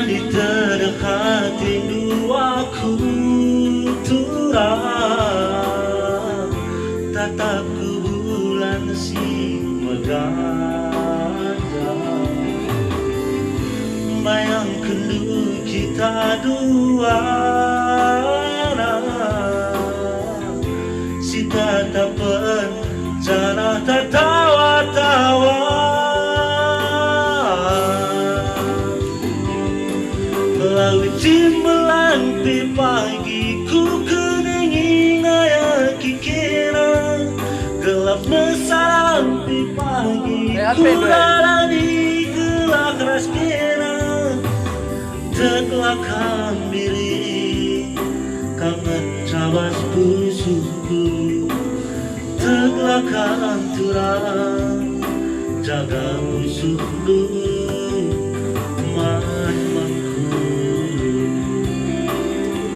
di terdekati dua kuturang, tatapku bulan si meganja. Bayangkan dulu kita dua, si tatapan cara tertawa-tawa. Laut timbalan di pagi ku kening ngaya kikira, gelap mesalam di pagi ku lalani gelak ras kira. Tegelakkan diri kangen cabas pusuku, tegelakkan turang jaga musuh dulu.